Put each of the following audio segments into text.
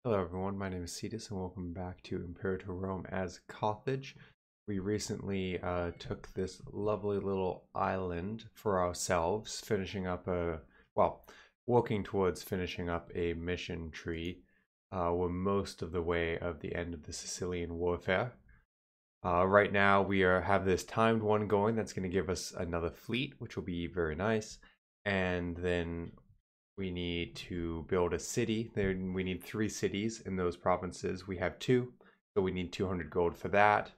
Hello everyone, my name is Cetus and welcome back to Imperator Rome as Carthage. We recently took this lovely little island for ourselves, working towards finishing up a mission tree. We're most of the way of the end of the Sicilian warfare. Right now we have this timed one going that's going to give us another fleet, which will be very nice. And then we need to build a city. Then we need 3 cities in those provinces. We have 2, so we need 200 gold for that.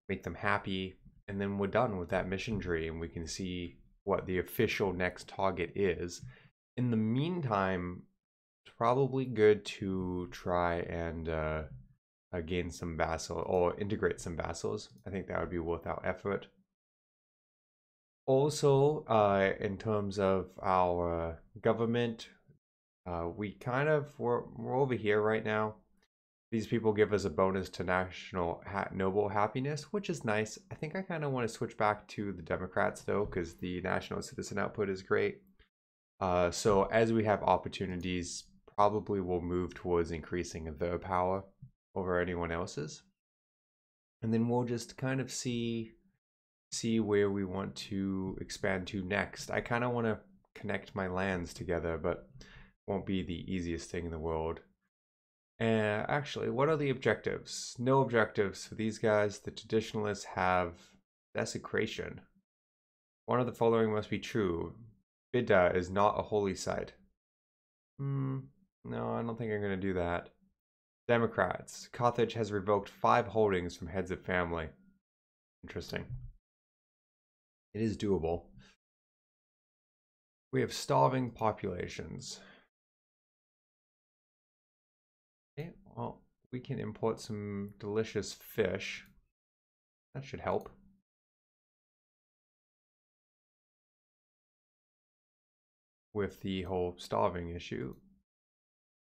Make them happy, and then we're done with that mission tree, and we can see what the official next target is. In the meantime, it's probably good to try and gain some vassal or integrate some vassals. I think that would be worth our effort. Also, in terms of our government, we're over here right now. These people give us a bonus to noble happiness, which is nice. I think I kind of want to switch back to the Democrats though, because the national citizen output is great. So as we have opportunities, probably we'll move towards increasing their power over anyone else's, and then we'll just kind of see where we want to expand to next. I kind of want to connect my lands together, but won't be the easiest thing in the world. Actually, what are the objectives? No objectives for these guys. The traditionalists have desecration. One of the following must be true. Bidda is not a holy site. No, I don't think I'm going to do that. Democrats. Carthage has revoked 5 holdings from heads of family. Interesting. It is doable. We have starving populations. Okay, well, we can import some delicious fish. That should help. With the whole starving issue.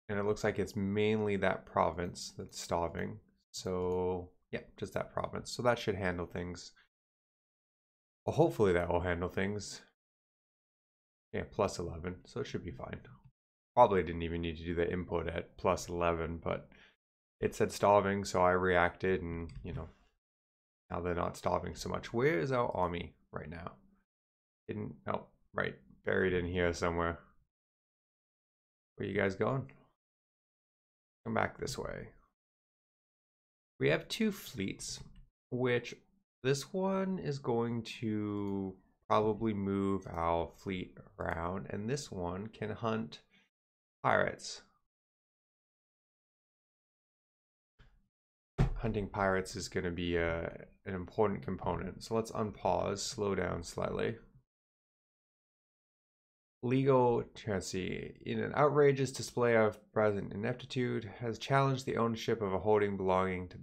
And it looks like it's mainly that province that's starving. So, yeah, just that province. So that should handle things. Well, hopefully that will handle things. Yeah, plus 11. So it should be fine. Probably didn't even need to do the input at plus 11, but it said starving, so I reacted, and, you know, now they're not starving so much. Where is our army right now? Oh, right. Buried in here somewhere. Where you guys going? Come back this way. We have 2 fleets, which this one is going to probably move our fleet around, and this one can hunt pirates. Hunting pirates is going to be an important component. So let's unpause, slow down slightly. Legal Chancy, in an outrageous display of present ineptitude, has challenged the ownership of a holding belonging to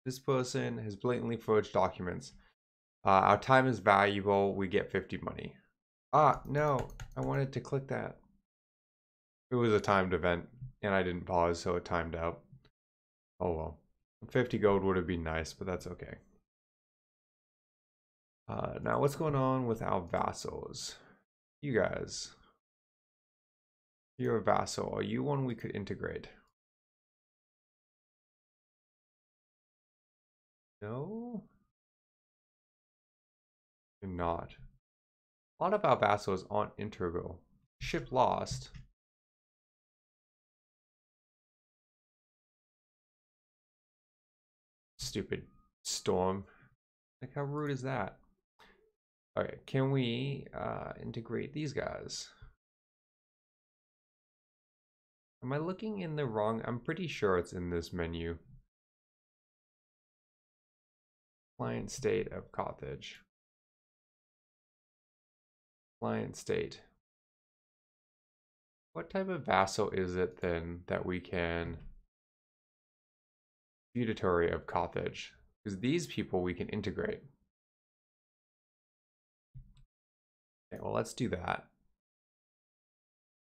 this person, has blatantly forged documents. Our time is valuable. We get 50 money. Ah, no. I wanted to click that. It was a timed event, and I didn't pause, so it timed out. Oh well. 50 gold would have been nice, but that's okay. Now, what's going on with our vassals? You guys. You're a vassal. Are you one we could integrate? No? You're not. A lot of our vassals aren't integral. Ship lost. Stupid storm. Like, how rude is that? Okay, can we integrate these guys? Am I looking in the wrong? I'm pretty sure it's in this menu. Client state of Carthage. Client state. What type of vassal is it then that we can... Feudatory of Carthage? Because these people we can integrate. Okay, well, let's do that.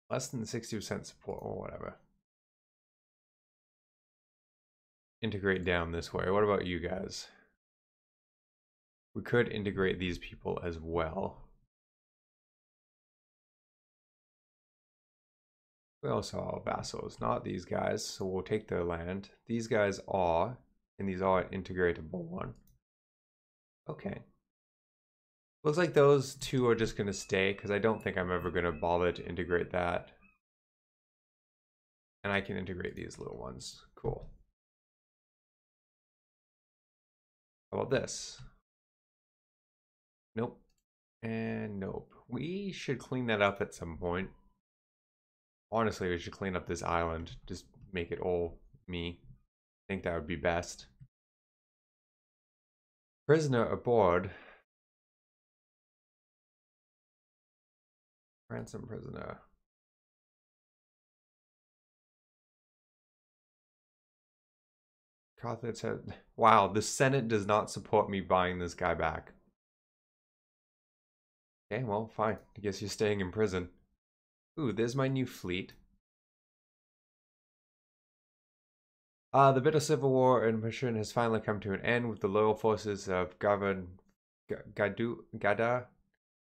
Less than 60% support or whatever. Integrate down this way. What about you guys? We could integrate these people as well. We also are vassals, not these guys, so we'll take their land. These guys are, and these are an integratable one. Okay. Looks like those two are just going to stay, because I don't think I'm ever going to bother to integrate that. And I can integrate these little ones. Cool. How about this? Nope. And nope. We should clean that up at some point. Honestly, we should clean up this island. Just make it all me. I think that would be best. Prisoner aboard. Ransom prisoner. Carthage said, wow, the Senate does not support me buying this guy back. Okay, well, fine. I guess you're staying in prison. Ooh, there's my new fleet. The bitter civil war in Mission has finally come to an end with the loyal forces of Gada.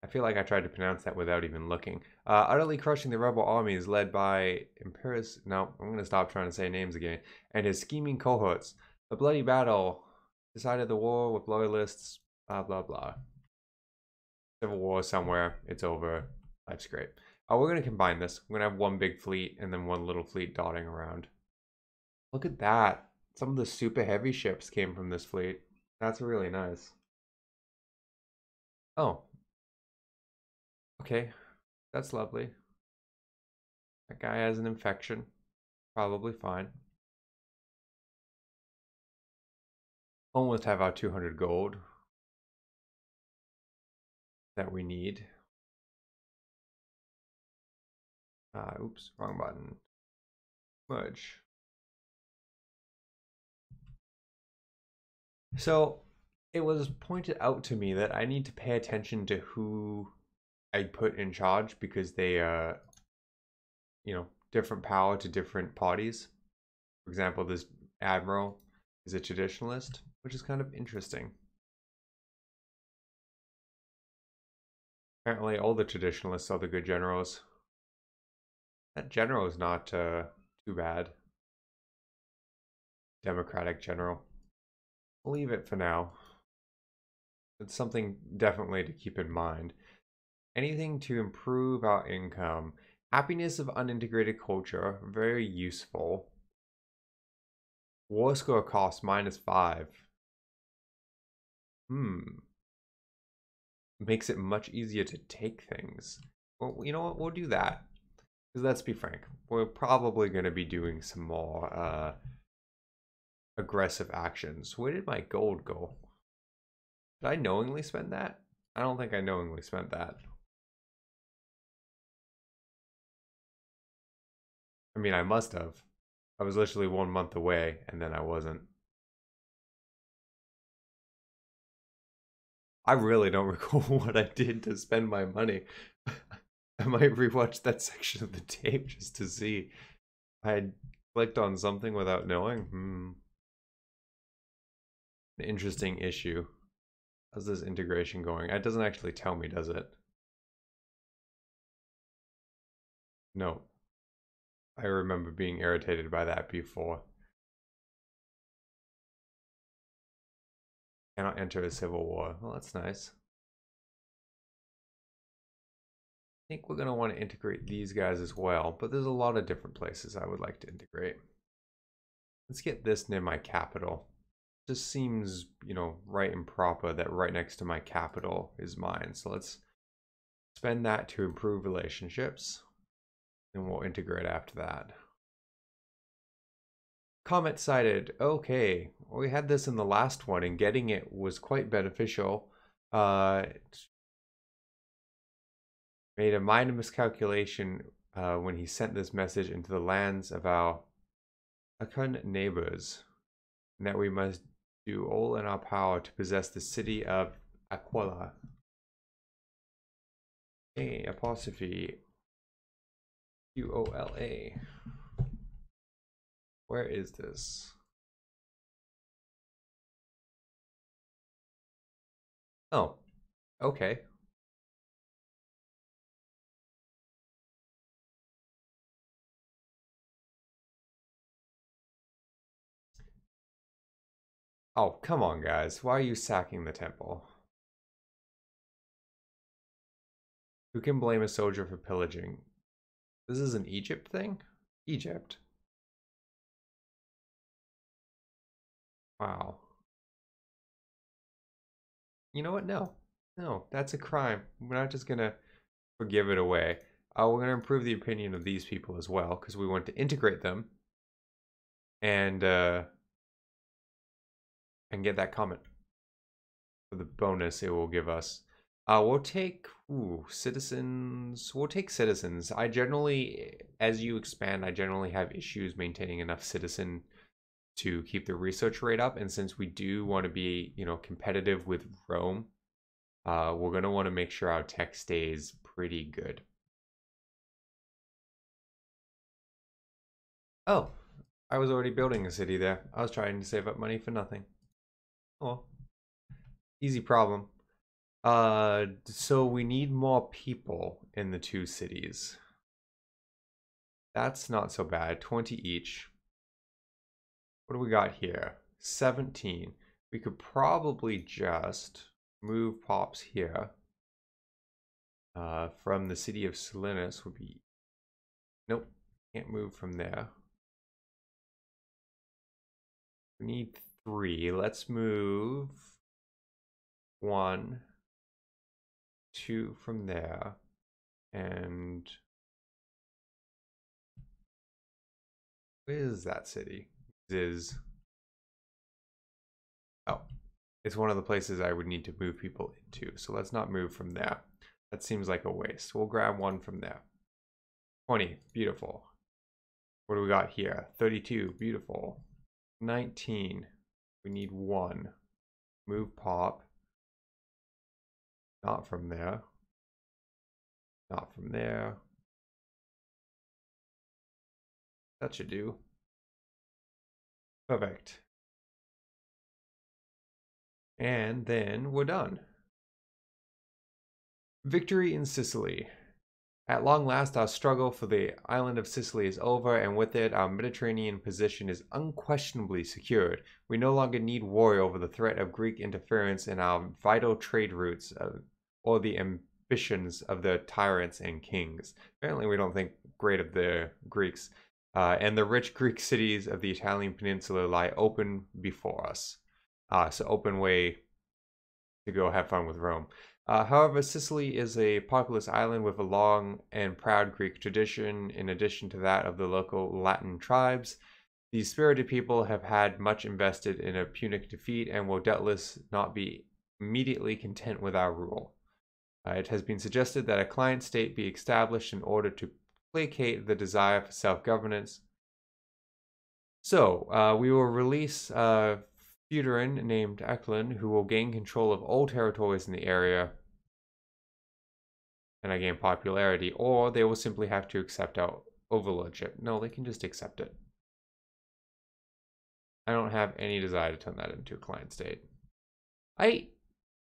I feel like I tried to pronounce that without even looking. Utterly crushing the rebel armies led by Imperator. No, I'm going to stop trying to say names again. And his scheming cohorts. The bloody battle decided the war with loyalists. Blah, blah, blah. Civil war somewhere. It's over. Life's great. We're going to combine this. We're going to have one big fleet and then one little fleet dotting around. Look at that. Some of the super heavy ships came from this fleet. That's really nice. Oh. Okay. That's lovely. That guy has an infection. Probably fine. Almost have our 200 gold that we need. Oops, wrong button. Merge. So it was pointed out to me that I need to pay attention to who I put in charge because they, different power to different parties. For example, this admiral is a traditionalist, which is kind of interesting. Apparently, all the traditionalists are the good generals. That general is not too bad. Democratic general. We'll leave it for now. It's something definitely to keep in mind. Anything to improve our income. Happiness of unintegrated culture, very useful. War score cost -5. Makes it much easier to take things. Well, you know what? We'll do that. Because let's be frank, we're probably going to be doing some more aggressive actions. Where did my gold go? Did I knowingly spend that? I don't think I knowingly spent that. I mean, I must have. I was literally 1 month away, and then I wasn't. I really don't recall what I did to spend my money. I might rewatch that section of the tape just to see. I had clicked on something without knowing. An interesting issue. How's this integration going? It doesn't actually tell me, does it? No. I remember being irritated by that before. Cannot enter a civil war. Well, that's nice. I think we're going to want to integrate these guys as well, but there's a lot of different places I would like to integrate. Let's get this near my capital. Just seems, right and proper that right next to my capital is mine. So let's spend that to improve relationships, and we'll integrate after that. Comet sighted. Okay, we had this in the last one, and getting it was quite beneficial. Made a minor miscalculation when he sent this message into the lands of our Akan neighbors, and that we must do all in our power to possess the city of Aquila. A apostrophe Uola. Where is this? Oh, okay. Oh, come on, guys. Why are you sacking the temple? Who can blame a soldier for pillaging? This is an Egypt thing? Egypt. Wow. You know what? No. No, that's a crime. We're not just gonna forgive it away. We're gonna improve the opinion of these people as well, because we want to integrate them and and get that comment for the bonus it will give us. We'll take citizens. We'll take citizens. I generally, as you expand, I generally have issues maintaining enough citizen to keep the research rate up. And since we do want to be, competitive with Rome, we're going to want to make sure our tech stays pretty good. Oh, I was already building a city there. I was trying to save up money for nothing. Oh, easy problem. So we need more people in the two cities. That's not so bad. 20 each. What do we got here? 17. We could probably just move pops here. From the city of Cetus would be... Nope, can't move from there. We need 3. Let's move 1, 2 from there. And where is that city? It is... Oh, it's one of the places I would need to move people into. So let's not move from there. That seems like a waste. We'll grab 1 from there. 20, beautiful. What do we got here? 32, beautiful. 19, we need 1. Move pop. Not from there. Not from there. That should do. Perfect. And then we're done. Victory in Sicily. At long last, our struggle for the island of Sicily is over, and with it, our Mediterranean position is unquestionably secured. We no longer need worry over the threat of Greek interference in our vital trade routes or the ambitions of the tyrants and kings. Apparently, we don't think great of the Greeks. And the rich Greek cities of the Italian peninsula lie open before us. So open way to go have fun with Rome. However, Sicily is a populous island with a long and proud Greek tradition, in addition to that of the local Latin tribes. These spirited people have had much invested in a Punic defeat and will doubtless not be immediately content with our rule. It has been suggested that a client state be established in order to placate the desire for self-governance. So, we will release Feuderin named Eklund, who will gain control of all territories in the area and I gain popularity, or they will simply have to accept our overlordship. No, they can just accept it. I don't have any desire to turn that into a client state. I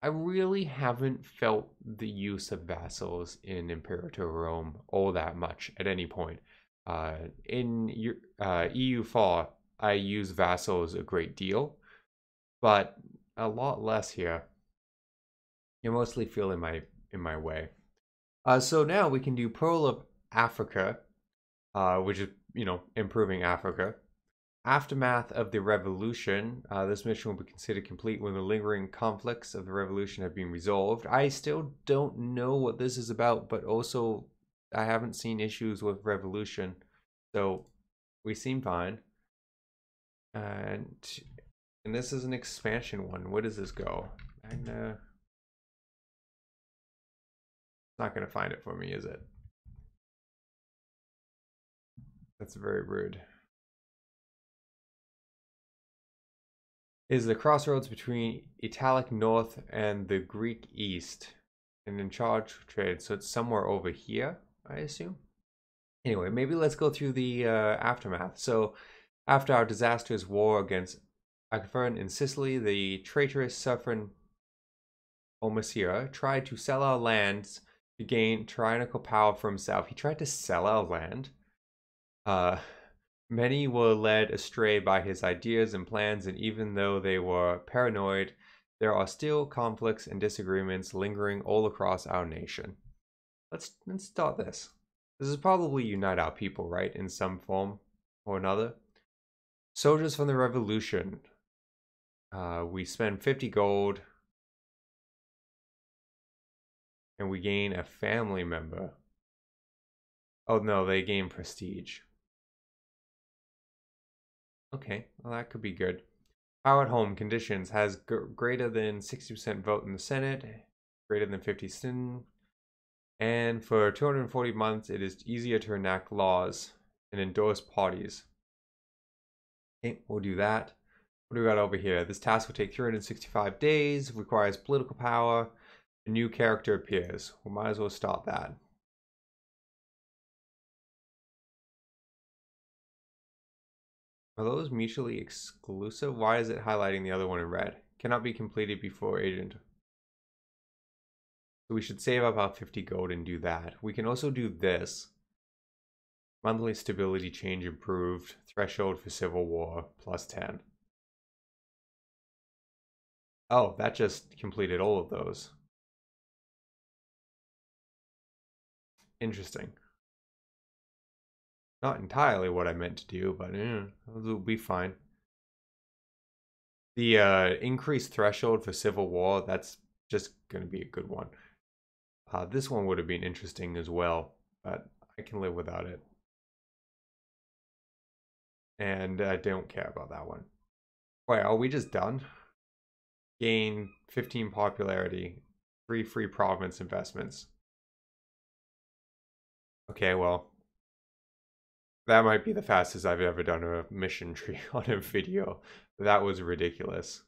really haven't felt the use of vassals in Imperator Rome all that much at any point. In EU4, I use vassals a great deal, but a lot less here. You mostly feel in my way. So now we can do Pearl of Africa, which is, improving Africa. Aftermath of the revolution. This mission will be considered complete when the lingering conflicts of the revolution have been resolved. I still don't know what this is about, but also I haven't seen issues with revolution, so we seem fine. And this is an expansion one. Where does this go? Magna. It's not going to find it for me, is it? That's very rude. Is the crossroads between Italic North and the Greek East, and in charge of trade, so it's somewhere over here, I assume. Anyway, maybe let's go through the aftermath. So, after our disastrous war against Agafern in Sicily, the traitorous Suffren Omasira tried to sell our lands to gain tyrannical power for himself. He tried to sell our land. Many were led astray by his ideas and plans, and even though they were paranoid, there are still conflicts and disagreements lingering all across our nation. Let's start this. This is probably unite our people, right, in some form or another. Soldiers from the revolution. We spend 50 gold, and we gain a family member. Oh no, they gain prestige. Okay, well that could be good. Power at home conditions has greater than 60% vote in the Senate, greater than 50 sin, and for 240 months it is easier to enact laws and endorse parties. Okay, we'll do that. What do we got over here? This task will take 365 days, requires political power, a new character appears. We might as well start that. Are those mutually exclusive? Why is it highlighting the other one in red? Cannot be completed before agent. So we should save up our 50 gold and do that. We can also do this. Monthly stability change improved. Threshold for civil war plus 10. Oh, that just completed all of those. Interesting. Not entirely what I meant to do, but it'll be fine. The increased threshold for civil war, that's just going to be a good one. This one would have been interesting as well, but I can live without it. And I don't care about that one. Wait, are we just done? Gain 15 popularity, 3 free province investments. Okay, well, that might be the fastest I've ever done a mission tree on a video. That was ridiculous.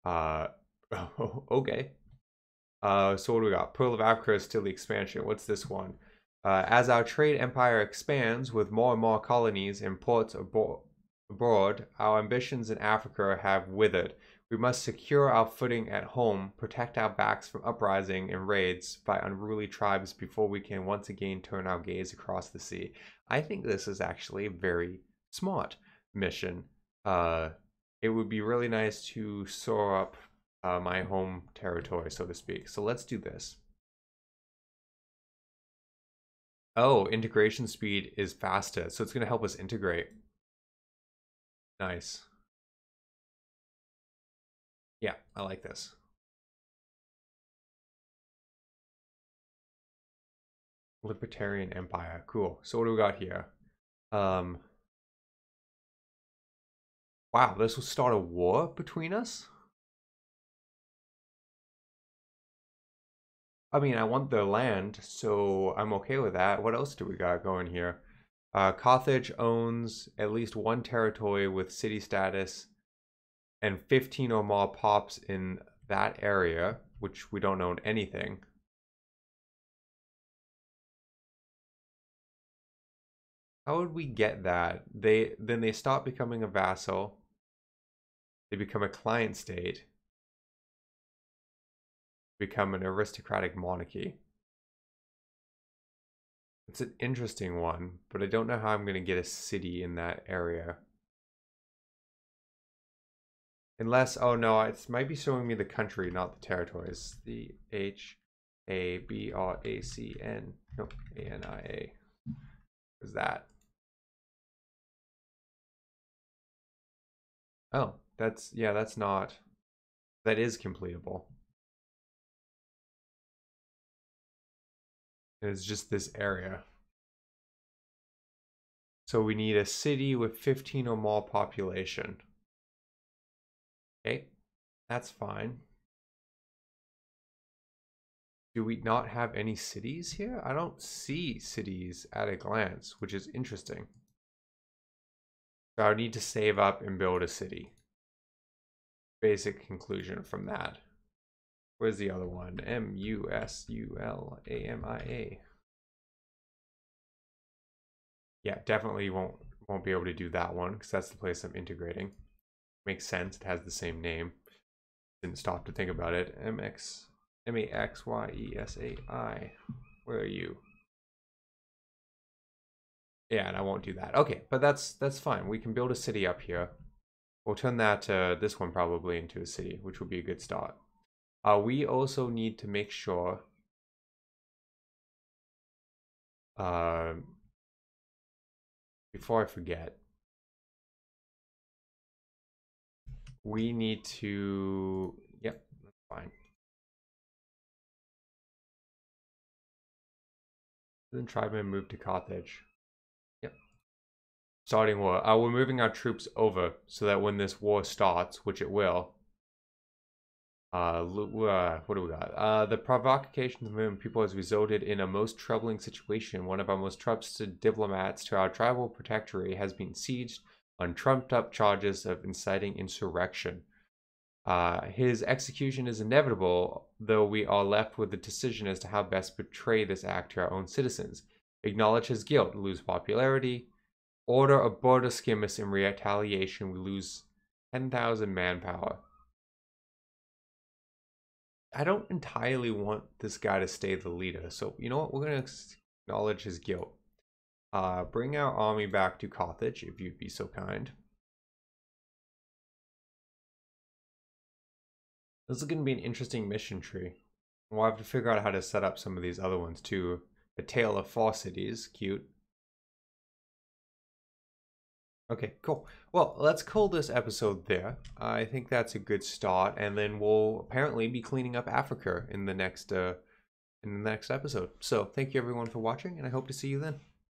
Okay. So what do we got? Pearl of Africa is still the expansion. What's this one? As our trade empire expands with more and more colonies and ports abroad, our ambitions in Africa have withered. We must secure our footing at home, protect our backs from uprising and raids by unruly tribes before we can once again turn our gaze across the sea. I think this is actually a very smart mission. It would be really nice to soar up my home territory, so to speak. So let's do this. Oh, integration speed is faster, so it's going to help us integrate. Nice. Yeah, I like this. Libertarian Empire. Cool. So what do we got here? Wow, this will start a war between us? I mean, I want the land, so I'm okay with that. What else do we got going here? Carthage owns at least one territory with city status and 15 or more pops in that area, which we don't own anything. How would we get that? Then they stop becoming a vassal. They become a client state. Become an aristocratic monarchy. It's an interesting one, but I don't know how I'm going to get a city in that area. Unless, oh no, it might be showing me the country, not the territories. The H-A-B-R-A-C-N. No, A-N-I-A. What is that? Oh, yeah, that's not, that is completable. It's just this area. So we need a city with 15 or more population. Okay, that's fine. Do we not have any cities here? I don't see cities at a glance, which is interesting. So I would need to save up and build a city. Basic conclusion from that. Where's the other one? M-U-S-U-L-A-M-I-A. Yeah, definitely won't be able to do that one because that's the place I'm integrating. Makes sense. It has the same name. Didn't stop to think about it. M-A-X-Y-E-S-A-I. Where are you? Yeah, and I won't do that. Okay, but that's fine. We can build a city up here. We'll turn that this one probably into a city, which would be a good start. We also need to make sure before I forget, we need to, yep, that's fine. Then tribesmen move to Carthage. Yep. Starting war. We're moving our troops over so that when this war starts, which it will, what do we got? The provocation of the people has resulted in a most troubling situation. One of our most trusted diplomats to our tribal protectorate has been sieged on trumped-up charges of inciting insurrection. His execution is inevitable, though we are left with the decision as to how best portray this act to our own citizens. Acknowledge his guilt, lose popularity. Order a border skirmish in retaliation, we lose 10,000 manpower. I don't entirely want this guy to stay the leader, so you know what? We're going to acknowledge his guilt. Bring our army back to Carthage, if you'd be so kind. This is going to be an interesting mission tree. We'll have to figure out how to set up some of these other ones too. The Tale of Four Cities, cute. Okay, cool. Well, let's call this episode there. I think that's a good start, and then we'll apparently be cleaning up Africa in the next episode. So, thank you everyone for watching, and I hope to see you then.